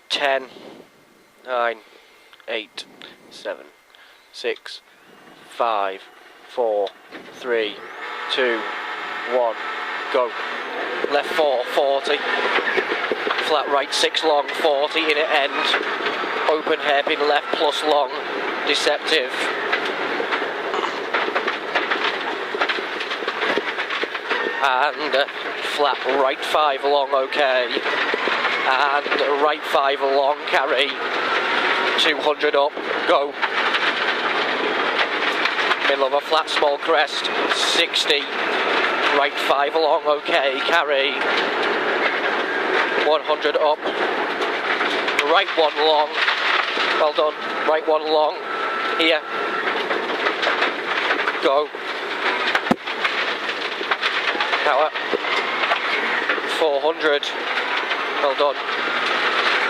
10, 9, 8, 7, 6, 5, 4, 3, 2, 1, go. Left 4, 40. Flat right 6 long, 40 in at end. Open hairpin left plus long, deceptive. And flat right 5 long, okay. And right 5 long, carry. 200 up, go. Middle of a flat small crest, 60. Right 5 long, okay, carry. 100 up. Right 1 long. Well done. Right 1 long. Here. Go. Power. 400. Well done.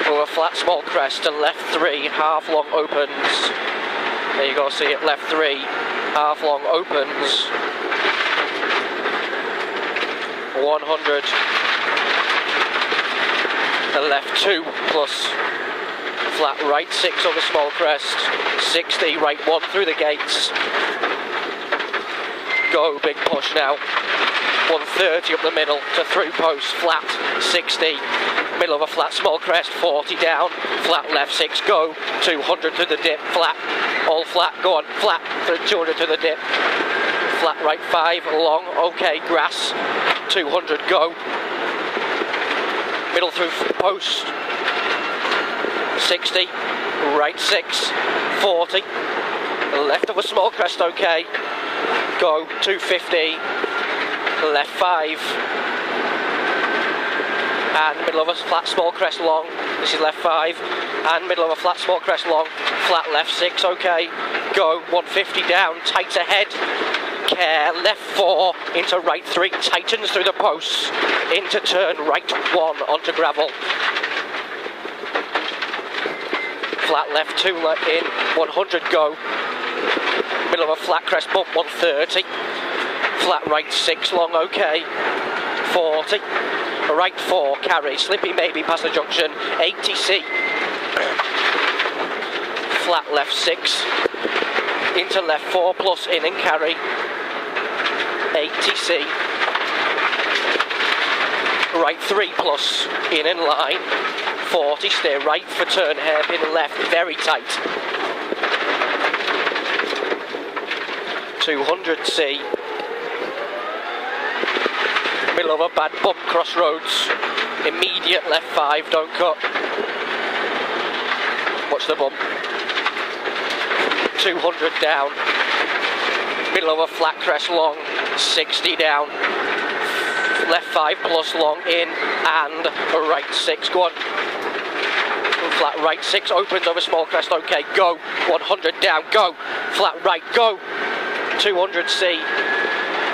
Over flat small crest to left 3, half long opens. There you go, see it, left 3, half long opens. 100. The left 2 plus flat right 6 over small crest. 60, right 1 through the gates. Go, big push now. 130 up the middle to through post, flat 60, middle of a flat small crest, 40 down, flat left 6, go, 200 to the dip, flat, all flat, go on, flat, 200 to the dip, flat right 5, long, okay, grass, 200, go, middle through post, 60, right 6, 40, left of a small crest, okay, go, 250, left 5, and middle of a flat small crest long, this is left 5, and middle of a flat small crest long, flat left 6, okay, go, 150 down, tight ahead, care, left 4, into right 3, tightens through the posts, into turn right 1, onto gravel, flat left 2, in, 100 go, middle of a flat crest bump, 130, flat right 6 long, okay, 40, right 4, carry, slippy maybe past the junction, 80C, flat left 6, into left 4 plus in and carry, 80C, right 3 plus, in and line, 40, stay right for turn, hairpin left, very tight, 200C, middle of a bad bump, crossroads, immediate left 5, don't cut, watch the bump, 200 down, middle of a flat crest long, 60 down, left 5 plus long in, and a right 6, go on, flat right 6, opens over small crest, okay, go, 100 down, go, flat right, go, 200C,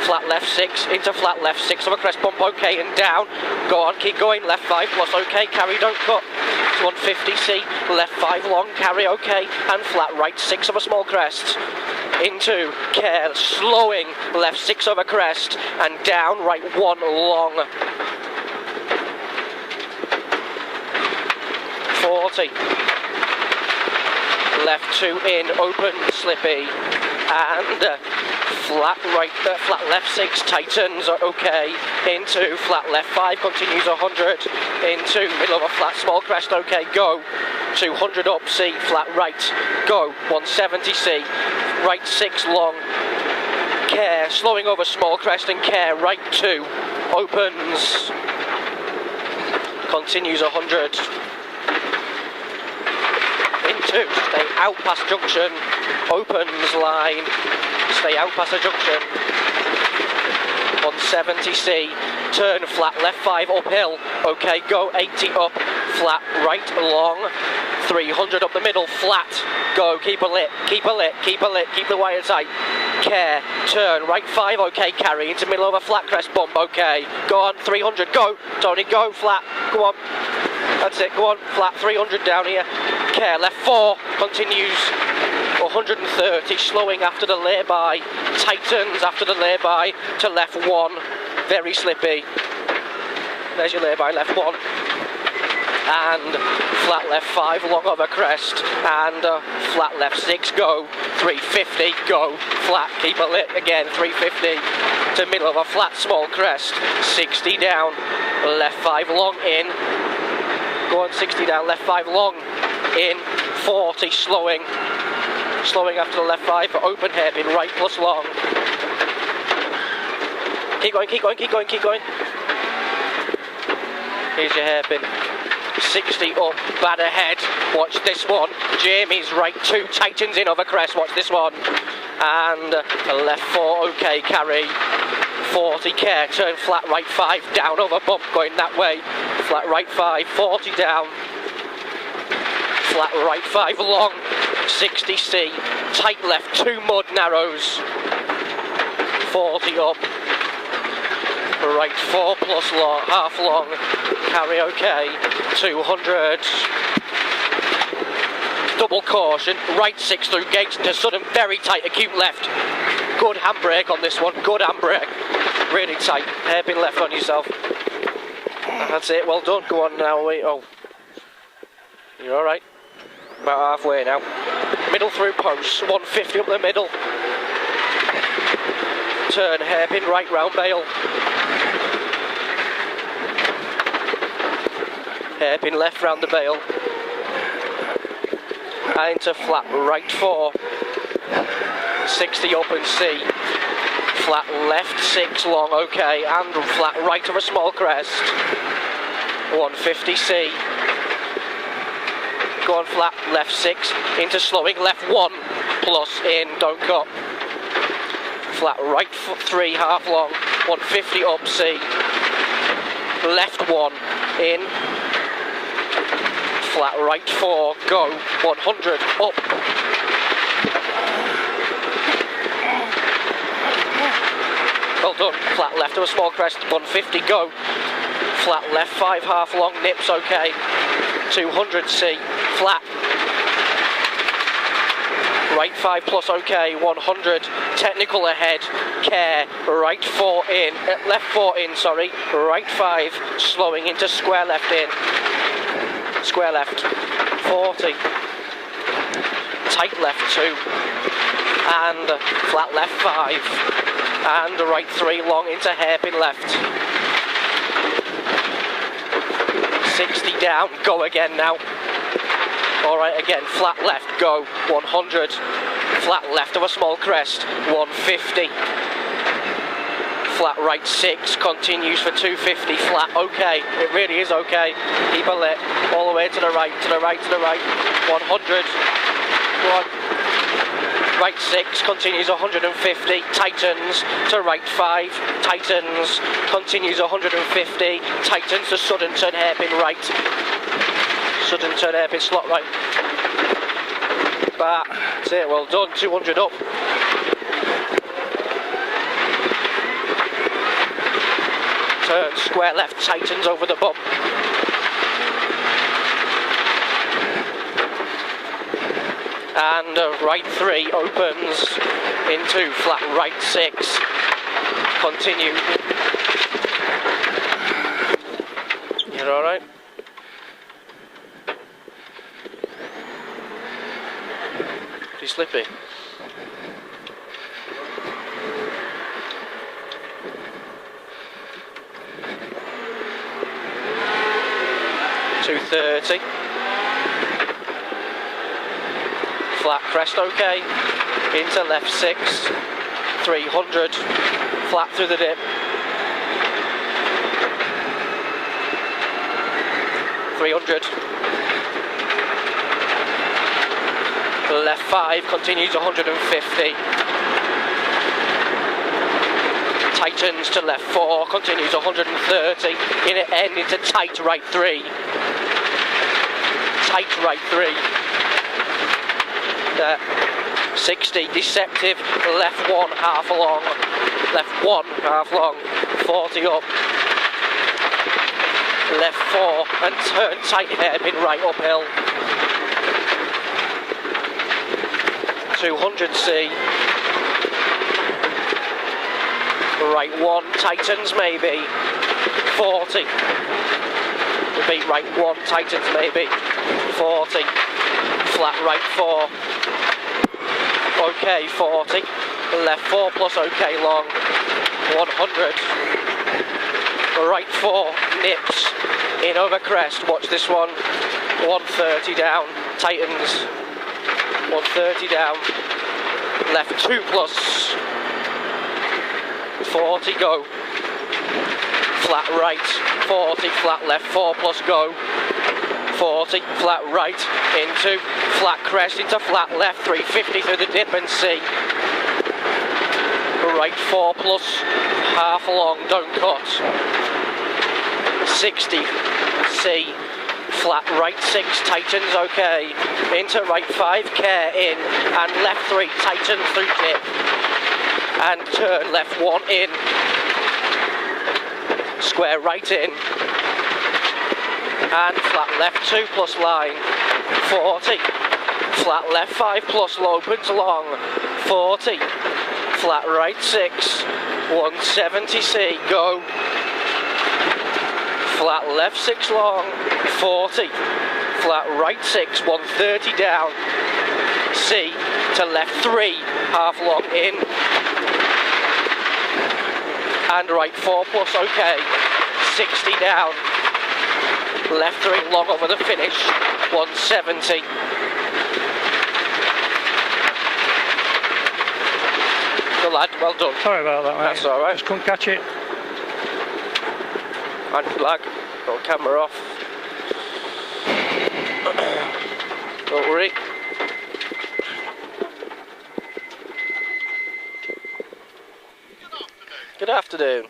flat left 6, into flat left 6 of a crest bump, okay, and down, go on, keep going, left 5 plus, okay, carry, don't cut, 150C, left 5 long, carry, okay, and flat right 6 of a small crest, into care, slowing, left 6 over crest, and down, right 1 long, 40, left 2 in, open, slippy, and flat right, flat left 6, tightens, okay, into flat left 5, continues 100, into middle of a flat small crest, okay, go, 200 up, C, flat right, go, 170C, right 6 long, care, slowing over small crest and care, right 2, opens, continues 100, into, stay out past junction, opens line, stay out past the junction, 170C, turn flat left 5 uphill, okay, go, 80 up, flat right long, 300 up the middle, flat, go, keep her lit, keep her lit, keep her lit, keep the wire tight, care, turn, right 5, okay, carry, into middle of a flat crest bump, okay, go on, 300, go, Toni, go, flat, go on, that's it, go on, flat, 300 down here, care, left 4, continues, 130, slowing after the lay-by, tightens after the lay-by, to left 1, very slippy, there's your lay-by, left 1, and flat left 5 long over crest, and flat left 6 go, 350 go, flat, keep it lit again, 350 to middle of a flat small crest, 60 down, left 5 long in, go on 60 down, left 5 long in, 40 slowing after the left 5 for open hairpin, right plus long. Keep going, keep going, keep going, keep going. Here's your hairpin. 60 up, bad ahead. Watch this one. Jamie's right 2, tightens in over crest. Watch this one. And left 4, okay, carry. 40 care, turn flat right 5, down over bump, going that way. Flat right 5, 40 down. Flat right 5 long, 60 C. Tight left 2 mud narrows. 40 up. Right 4 plus long, half long, carry okay, 200, double caution, right 6 through gates into sudden, very tight, acute left, good handbrake on this one, good handbrake, really tight, hairpin left on yourself, that's it, well done, go on now, wait, oh, you're alright, about halfway now, middle through posts, 150 up the middle, turn hairpin right round bail, hairpin left round the bail, and into flat right 4, 60 up and C, flat left 6 long, okay, and flat right of a small crest, 150 C, go on flat left 6, into slowing, left 1, plus in, don't cut, flat right 3, half long, 150 up C, left 1, in, flat right 4, go, 100, up. Well done, flat left of a small crest, 150, go. Flat left 5, half long, nips, okay. 200 C, flat. Right 5 plus, okay, 100, technical ahead, care, right 4 in, left 4 in, sorry, right 5, slowing into square left in. Square left, 40, tight left 2, and flat left 5, and right 3 long into hairpin left, 60 down, go again now, alright again, flat left, go, 100, flat left of a small crest, 150, flat right 6, continues for 250, flat, okay, it really is okay, keep it lit, all the way to the right, to the right, to the right, 100, go on, right 6, continues 150, tightens to right 5, tightens, continues 150, tightens to sudden turn hairpin right, sudden turn hairpin slot right, that's it, well done, 200 up. Turn square left, tightens over the bump. And right 3 opens into flat right 6. Continue. You're alright? Pretty slippy. .230, flat crest okay, into left 6, 300, flat through the dip, 300, left 5, continues 150, tightens to left 4, continues 130, in it end into tight right 3, tight right 3, 60, deceptive, left 1, half long, left 1, half long, 40 up, left 4, and turn tight hairpin right uphill, 200 C, right 1, tightens maybe, 40, beat right 1, tightens maybe, 40, flat right 4, okay 40, left 4 plus okay long, 100, right 4, nips, in over crest, watch this one, 130 down, tightens, 130 down, left 2 plus, 40 go, flat right, 40, flat left 4 plus go, 40, flat right, into, flat crest, into flat left, 350 through the dip and C, right 4 plus, half long, don't cut, 60, C, flat right 6, tightens okay, into right 5, care in, and left 3, tightens through dip, and turn left 1 in, square right in, and flat left 2 plus line, 40, flat left 5 plus opens long, 40, flat right 6, 170 C, go, flat left 6 long, 40, flat right 6, 130 down, C, to left 3, half long in, and right 4 plus okay, 60 down, left 3 long over the finish, 170. Good lad, well done. Sorry about that, mate. That's alright. Just couldn't catch it. Anti-lag, got camera off. Don't worry. Good afternoon.